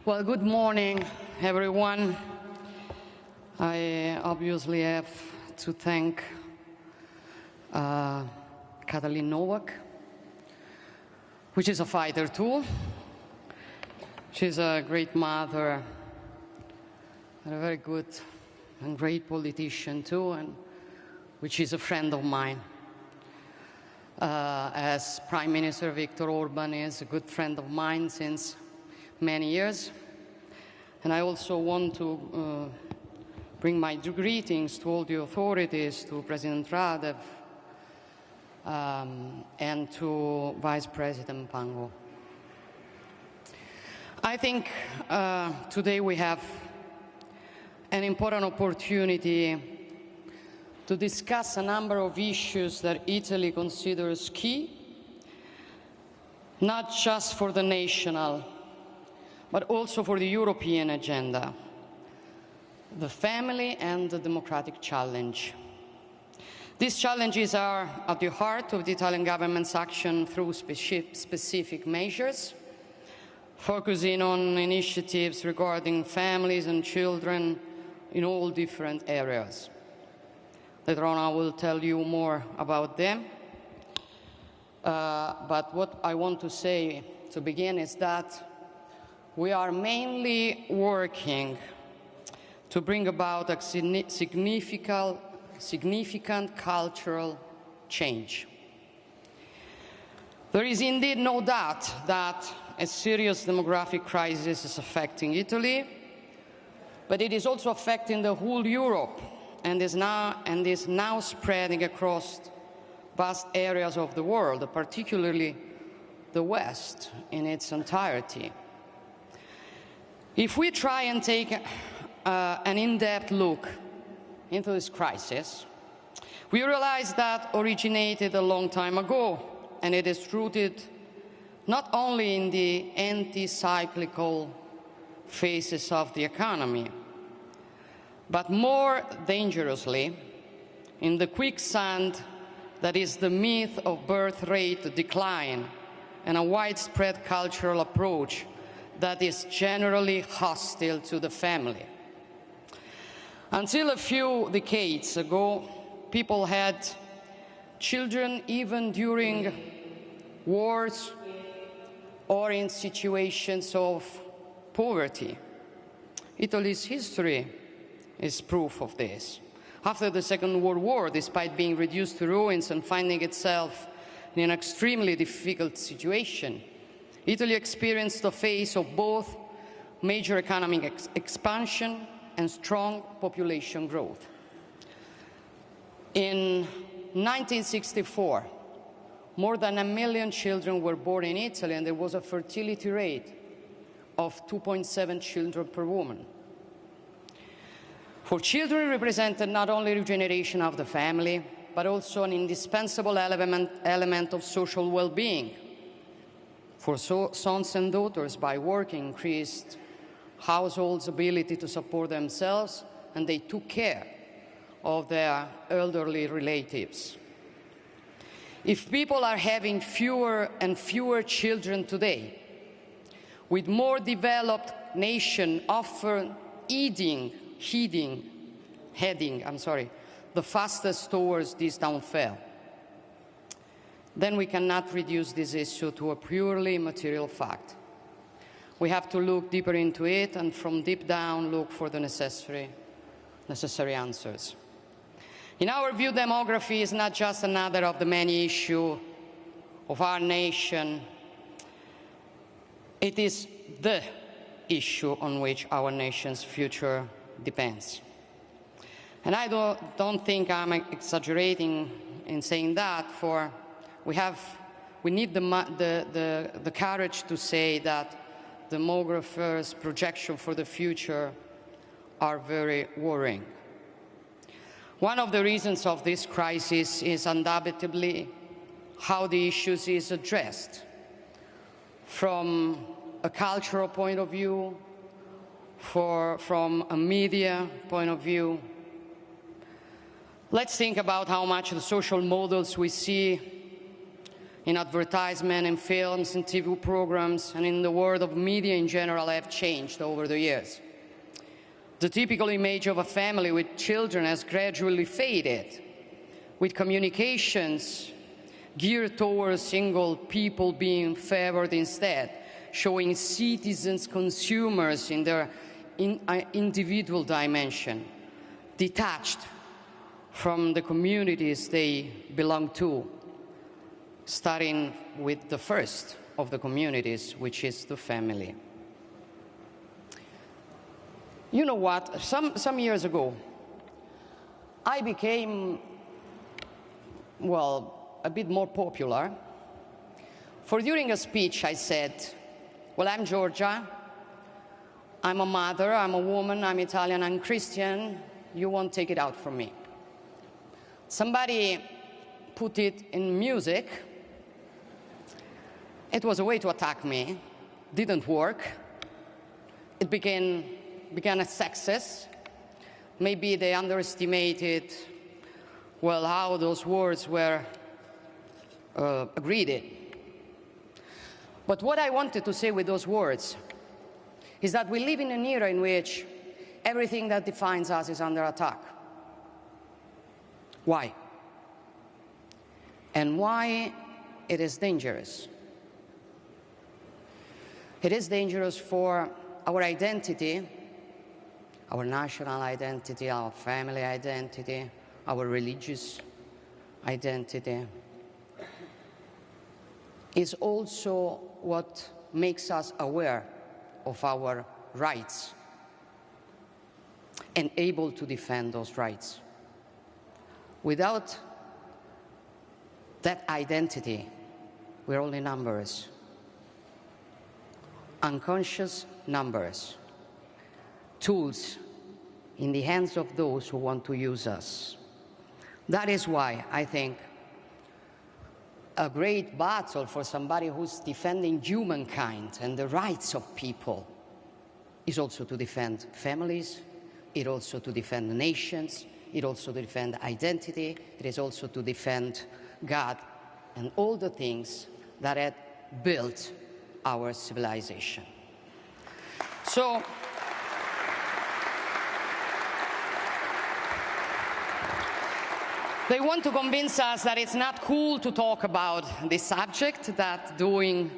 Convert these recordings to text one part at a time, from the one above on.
Well, good morning, everyone. I obviously have to thank Katalin Novak, which is a fighter too. She's a great mother and a very good and great politician too, and which is a friend of mine. As Prime Minister Viktor Orban is a good friend of mine since many years. And I also want to bring my greetings to all the authorities, to President Radev, and to Vice President Pango. I think today we have an important opportunity to discuss a number of issues that Italy considers key, not just for the national, but also for the European agenda: the family and the democratic challenge. These challenges are at the heart of the Italian government's action through specific measures, focusing on initiatives regarding families and children in all different areas. Later on, I will tell you more about them. But what I want to say to begin is that we are mainly working to bring about a significant cultural change. There is indeed no doubt that a serious demographic crisis is affecting Italy, but it is also affecting the whole Europe and is now spreading across vast areas of the world, particularly the West in its entirety. If we try and take an in-depth look into this crisis, we realize that originated a long time ago, and it is rooted not only in the anti-cyclical phases of the economy, but more dangerously in the quicksand that is the myth of birth rate decline and a widespread cultural approach that is generally hostile to the family. Until a few decades ago, people had children even during wars or in situations of poverty. Italy's history is proof of this. After the Second World War, despite being reduced to ruins and finding itself in an extremely difficult situation, Italy experienced a phase of both major economic expansion and strong population growth. In 1964, more than 1 million children were born in Italy, and there was a fertility rate of 2.7 children per woman. For children represented not only regeneration of the family, but also an indispensable element of social well-being. For sons and daughters, by working, increased households' ability to support themselves, and they took care of their elderly relatives. If people are having fewer and fewer children today, with more developed nations often heading the fastest towards this downfall, then we cannot reduce this issue to a purely material fact. We have to look deeper into it, and from deep down look for the necessary answers. In our view, demography is not just another of the many issues of our nation. It is the issue on which our nation's future depends. And I don't think I'm exaggerating in saying that, for we need the courage to say that demographers' projections for the future are very worrying. One of the reasons of this crisis is undoubtedly how the issues is addressed. From a cultural point of view, from a media point of view. Let's think about how much the social models we see in advertisement, in films, in TV programs, and in the world of media in general have changed over the years. The typical image of a family with children has gradually faded, with communications geared towards single people being favored instead, showing citizens, consumers in their individual dimension, detached from the communities they belong to, starting with the first of the communities, which is the family. You know what? Some years ago, I became, well, a bit more popular. For during a speech, I said, well, I'm Georgia, I'm a mother, I'm a woman, I'm Italian, I'm Christian, you won't take it out from me. Somebody put it in music. It was a way to attack me. Didn't work. It began a success. Maybe they underestimated, well, how those words were agreed. But what I wanted to say with those words is that we live in an era in which everything that defines us is under attack. Why? And why it is dangerous? It is dangerous for our identity, our national identity, our family identity, our religious identity. Is also what makes us aware of our rights and able to defend those rights. Without that identity, we're only numbers, unconscious numbers, tools in the hands of those who want to use us. That is why I think a great battle for somebody who's defending humankind and the rights of people is also to defend families, it also to defend nations, it also to defend identity, it is also to defend God and all the things that had built our civilization. So, they want to convince us that it's not cool to talk about this subject, that doing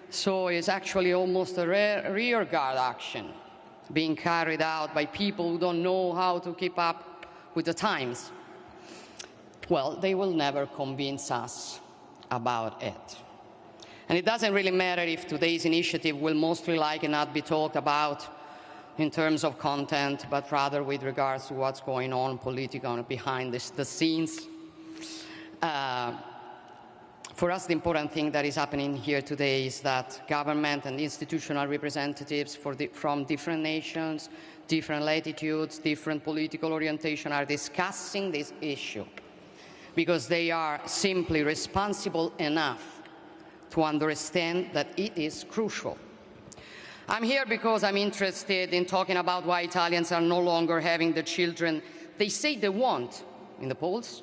so is actually almost a rearguard action being carried out by people who don't know how to keep up with the times. Well, they will never convince us about it. And it doesn't really matter if today's initiative will mostly likely not be talked about in terms of content, but rather with regards to what's going on politically behind the scenes. For us, the important thing that is happening here today is that government and institutional representatives from different nations, different latitudes, different political orientation are discussing this issue because they are simply responsible enough to understand that it is crucial. I'm here because I'm interested in talking about why Italians are no longer having the children they say they want in the polls,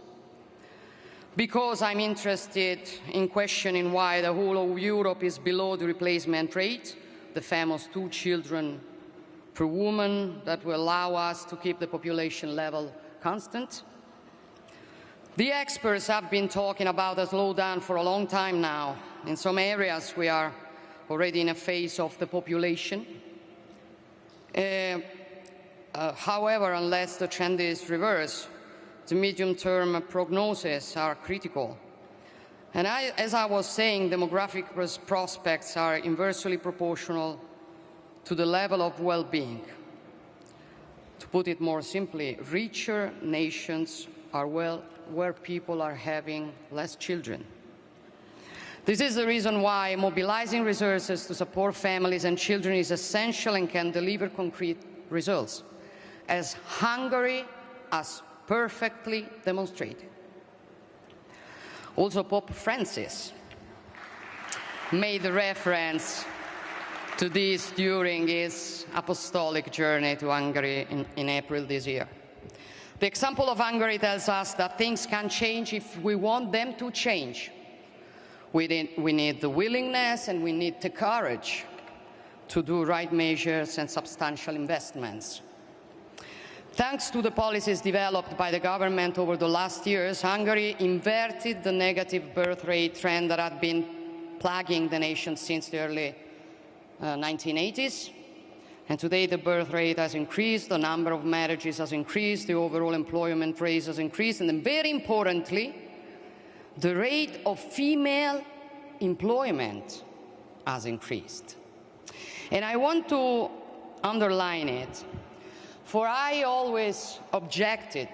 because I'm interested in questioning why the whole of Europe is below the replacement rate, the famous 2 children per woman that will allow us to keep the population level constant. The experts have been talking about a slowdown for a long time now. In some areas, we are already in a phase of the population. However, unless the trend is reversed, the medium-term prognoses are critical. And as I was saying, demographic prospects are inversely proportional to the level of well-being. To put it more simply, richer nations are where people are having less children. This is the reason why mobilizing resources to support families and children is essential and can deliver concrete results, as Hungary has perfectly demonstrated. Also, Pope Francis made reference to this during his apostolic journey to Hungary in April this year. The example of Hungary tells us that things can change if we want them to change. We need the willingness and we need the courage to do right measures and substantial investments. Thanks to the policies developed by the government over the last years, Hungary inverted the negative birth rate trend that had been plaguing the nation since the early 1980s. And today the birth rate has increased, the number of marriages has increased, the overall employment rate has increased, and then very importantly, the rate of female employment has increased. And I want to underline it, for I always objected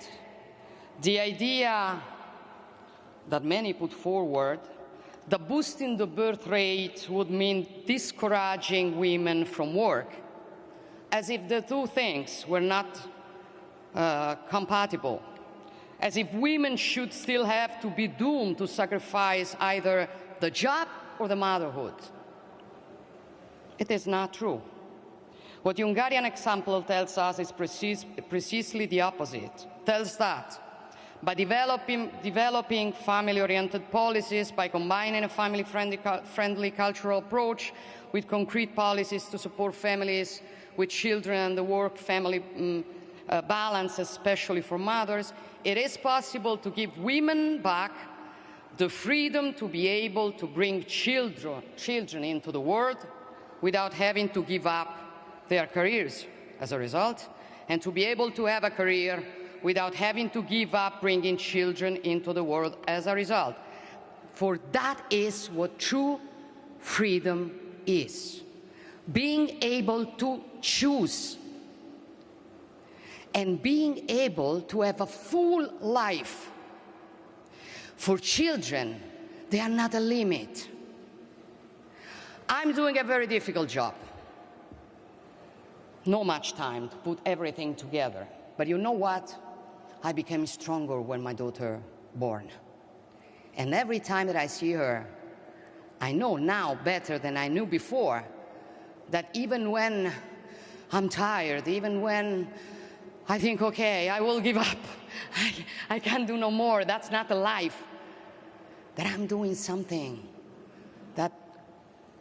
the idea that many put forward that boosting the birth rate would mean discouraging women from work, as if the two things were not compatible, as if women should still have to be doomed to sacrifice either the job or the motherhood. It is not true. What the Hungarian example tells us is precisely the opposite. It tells that by developing family-oriented policies, by combining a family-friendly cultural approach with concrete policies to support families with children and the work-family balance, especially for mothers, it is possible to give women back the freedom to be able to bring children into the world without having to give up their careers as a result, and to be able to have a career without having to give up bringing children into the world as a result. For that is what true freedom is. Being able to choose and being able to have a full life. For children, they are not a limit. I'm doing a very difficult job. Not much time to put everything together. But you know what? I became stronger when my daughter born. And every time that I see her, I know now better than I knew before that even when I'm tired, even when I think, okay, I will give up, I can't do no more, that's not a life, that I'm doing something that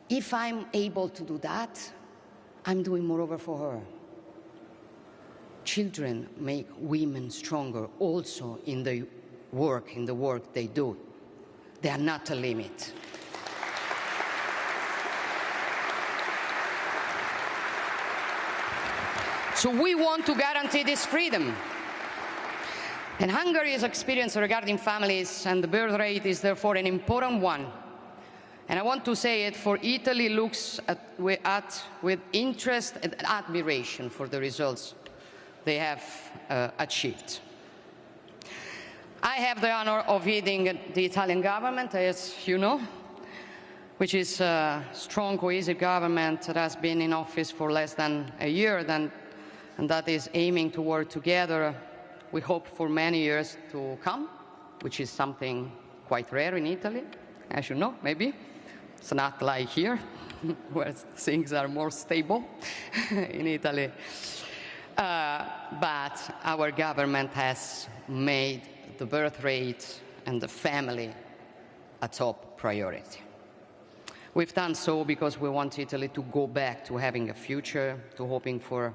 if I'm able to do that, I'm doing moreover for her. Children make women stronger also in the work they do. They are not a limit. So we want to guarantee this freedom. And Hungary's experience regarding families and the birth rate is therefore an important one. And I want to say it, for Italy looks at with interest and admiration for the results they have achieved. I have the honor of leading the Italian government, as you know, which is a strong, cohesive government that has been in office for less than a year, and that is aiming to work together, we hope, for many years to come, which is something quite rare in Italy, as you know, maybe. It's not like here, where things are more stable in Italy. But our government has made the birth rate and the family a top priority. We've done so because we want Italy to go back to having a future, to hoping for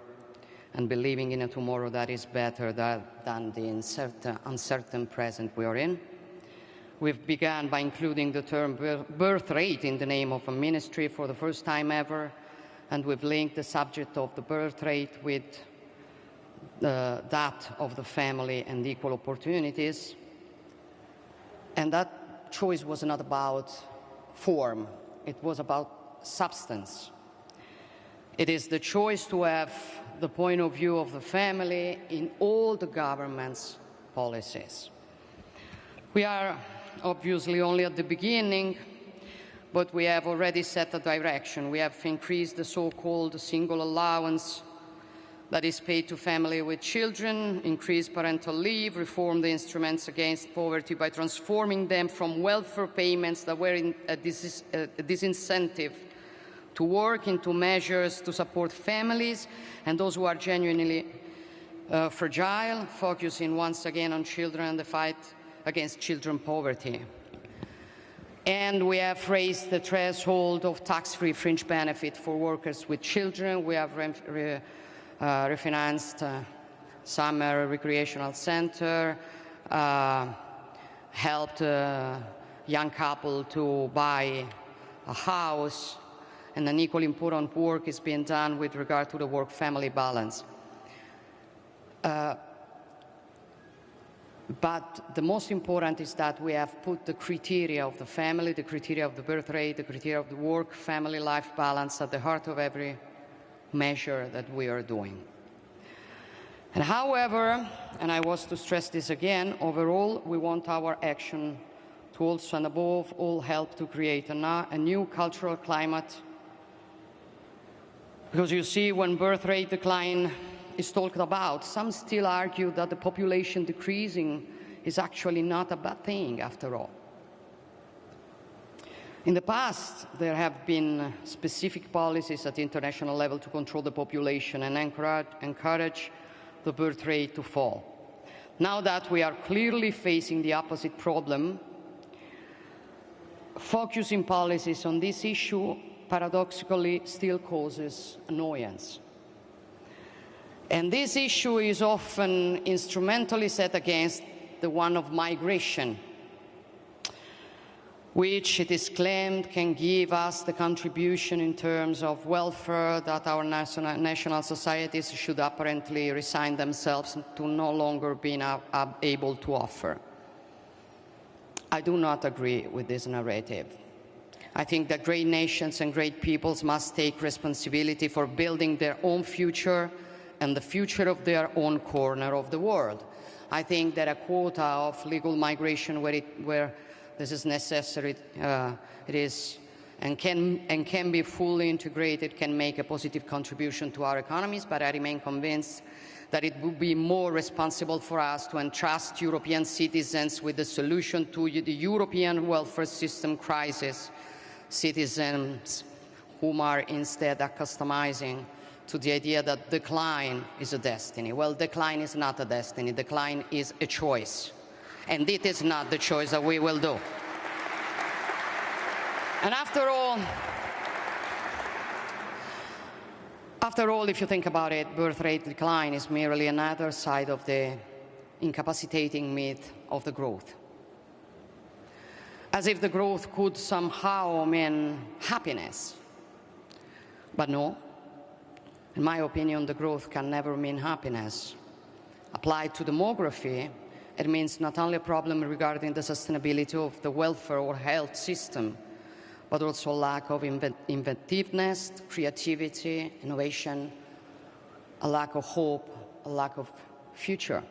and believing in a tomorrow that is better than the uncertain present we are in. We've begun by including the term birth rate in the name of a ministry for the first time ever, and we've linked the subject of the birth rate with that of the family and equal opportunities. And that choice was not about form, it was about substance. It is the choice to have the point of view of the family in all the government's policies. We are obviously only at the beginning, but we have already set a direction. We have increased the so-called single allowance that is paid to family with children, increased parental leave, reformed the instruments against poverty by transforming them from welfare payments that were a disincentive to work into measures to support families and those who are genuinely fragile, focusing once again on children and the fight against children poverty. And we have raised the threshold of tax-free fringe benefit for workers with children. We have refinanced summer recreational center, helped a young couple to buy a house, and an equally important work is being done with regard to the work-family balance. But the most important is that we have put the criteria of the family, the criteria of the birth rate, the criteria of the work-family life balance at the heart of every measure that we are doing. And however, and I was to stress this again, overall, we want our action to also and above all help to create a new cultural climate. Because you see, when birth rate decline is talked about, some still argue that the population decreasing is actually not a bad thing after all. In the past, there have been specific policies at the international level to control the population and encourage the birth rate to fall. Now that we are clearly facing the opposite problem, focusing policies on this issue paradoxically still causes annoyance. And this issue is often instrumentally set against the one of migration, which it is claimed can give us the contribution in terms of welfare that our national societies should apparently resign themselves to no longer being able to offer. I do not agree with this narrative. I think that great nations and great peoples must take responsibility for building their own future and the future of their own corner of the world. I think that a quota of legal migration where this is necessary, it is and can be fully integrated, can make a positive contribution to our economies, but I remain convinced that it would be more responsible for us to entrust European citizens with the solution to the European welfare system crisis, citizens whom are instead accustomizing to the idea that decline is a destiny. Well, decline is not a destiny. Decline is a choice. And it is not the choice that we will do. And after all, if you think about it, birth rate decline is merely another side of the incapacitating myth of the growth. As if the growth could somehow mean happiness. But no. In my opinion, the growth can never mean happiness. Applied to demography, it means not only a problem regarding the sustainability of the welfare or health system, but also a lack of inventiveness, creativity, innovation, a lack of hope, a lack of future.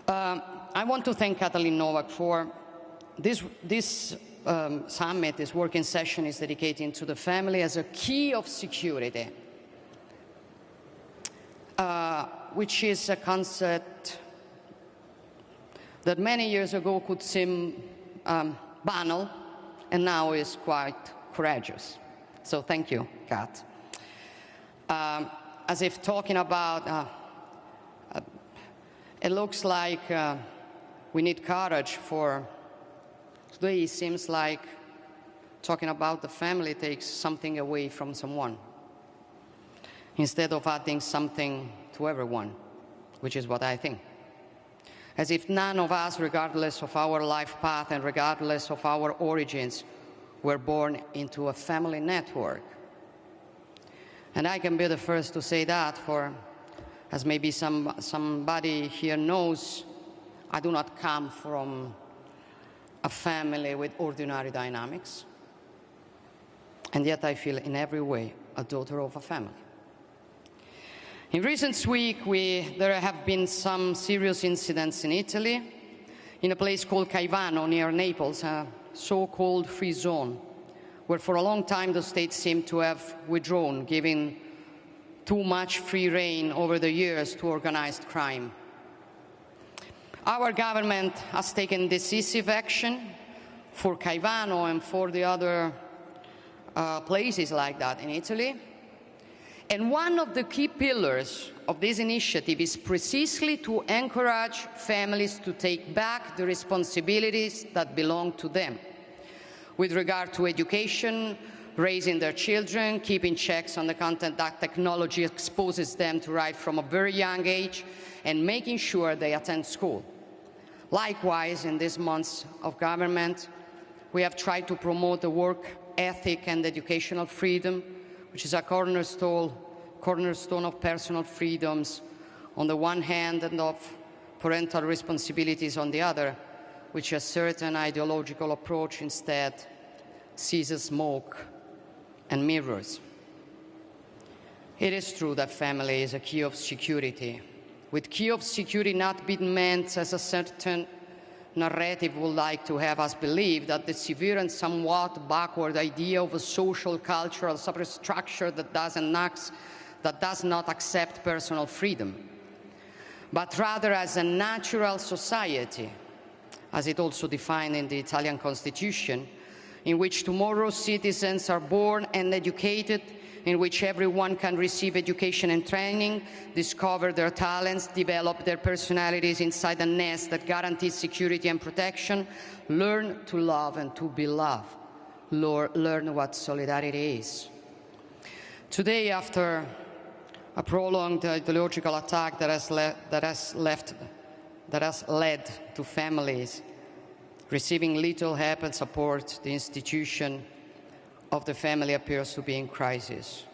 I want to thank Katalin Novak for this summit, this working session is dedicated to the family as a key of security, which is a concept that many years ago could seem banal and now is quite courageous. So thank you, Kat. As if talking about, it looks like we need courage for. Today it seems like talking about the family takes something away from someone, instead of adding something to everyone, which is what I think. As if none of us, regardless of our life path and regardless of our origins, were born into a family network. And I can be the first to say that, for as maybe somebody here knows, I do not come from a family with ordinary dynamics, and yet I feel in every way a daughter of a family. In recent weeks, there have been some serious incidents in Italy, in a place called Caivano near Naples, a so-called free zone, where for a long time the state seemed to have withdrawn, giving too much free rein over the years to organized crime. Our government has taken decisive action for Caivano and for the other places like that in Italy. And one of the key pillars of this initiative is precisely to encourage families to take back the responsibilities that belong to them with regard to education, raising their children, keeping checks on the content that technology exposes them to right from a very young age, and making sure they attend school. Likewise, in these months of government, we have tried to promote the work ethic and educational freedom, which is a cornerstone of personal freedoms on the one hand and of parental responsibilities on the other, which a certain ideological approach instead sees as smoke and mirrors. It is true that family is a key of security, with key of security not being meant as a certain narrative would like to have us believe, that the severe and somewhat backward idea of a social cultural superstructure that does not accept personal freedom, but rather as a natural society, as it also defined in the Italian Constitution, in which tomorrow's citizens are born and educated, in which everyone can receive education and training, discover their talents, develop their personalities inside a nest that guarantees security and protection, learn to love and to be loved, learn what solidarity is. Today, after a prolonged ideological attack that has led to families receiving little help and support, the institution of the family appears to be in crisis.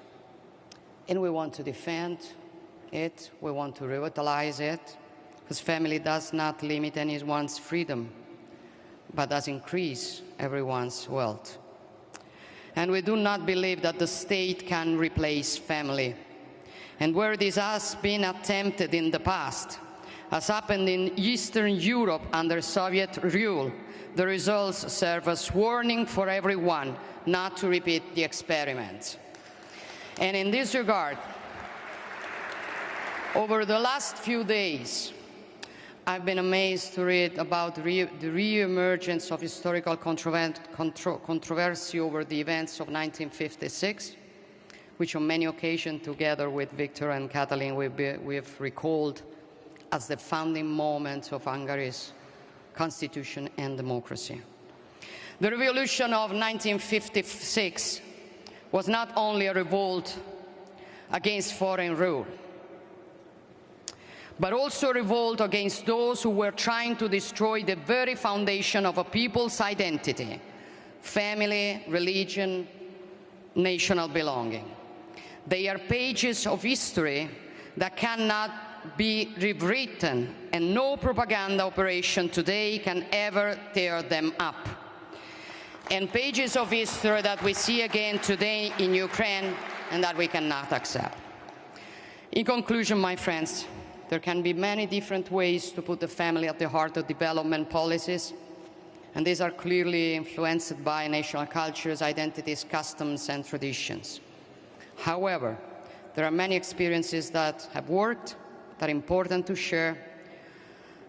And we want to defend it, we want to revitalize it, because family does not limit anyone's freedom, but does increase everyone's wealth. And we do not believe that the state can replace family. And where this has been attempted in the past, as happened in Eastern Europe under Soviet rule, the results serve as warning for everyone not to repeat the experiment. And in this regard, over the last few days, I've been amazed to read about the re-emergence of historical controversy over the events of 1956, which on many occasions, together with Victor and Katalin, we have recalled as the founding moment of Hungary's constitution and democracy. The revolution of 1956 was not only a revolt against foreign rule, but also a revolt against those who were trying to destroy the very foundation of a people's identity, family, religion, national belonging. They are pages of history that cannot be rewritten, and no propaganda operation today can ever tear them up. And pages of history that we see again today in Ukraine and that we cannot accept. In conclusion, my friends, there can be many different ways to put the family at the heart of development policies, and these are clearly influenced by national cultures, identities, customs, and traditions. However, there are many experiences that have worked, that are important to share,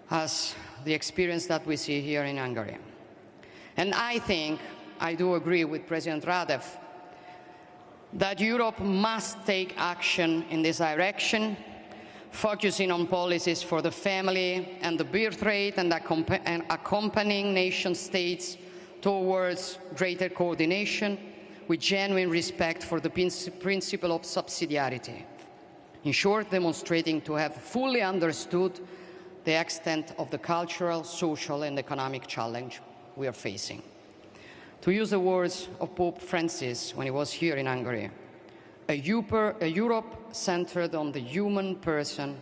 as the experience that we see here in Hungary. And I think, I do agree with President Radev, that Europe must take action in this direction, focusing on policies for the family and the birth rate and accompanying nation states towards greater coordination with genuine respect for the principle of subsidiarity. In short, demonstrating to have fully understood the extent of the cultural, social, and economic challenge we are facing. To use the words of Pope Francis when he was here in Hungary, a Europe centered on the human person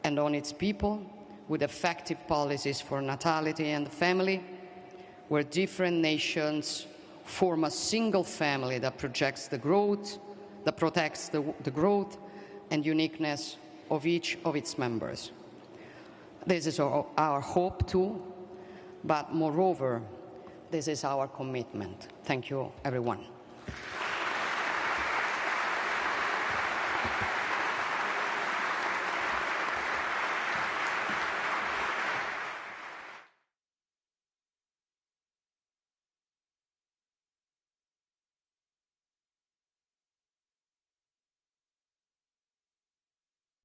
and on its people, with effective policies for natality and family, where different nations form a single family that projects the growth, that protects the growth and uniqueness of each of its members. This is our hope too, but moreover, this is our commitment. Thank you, everyone.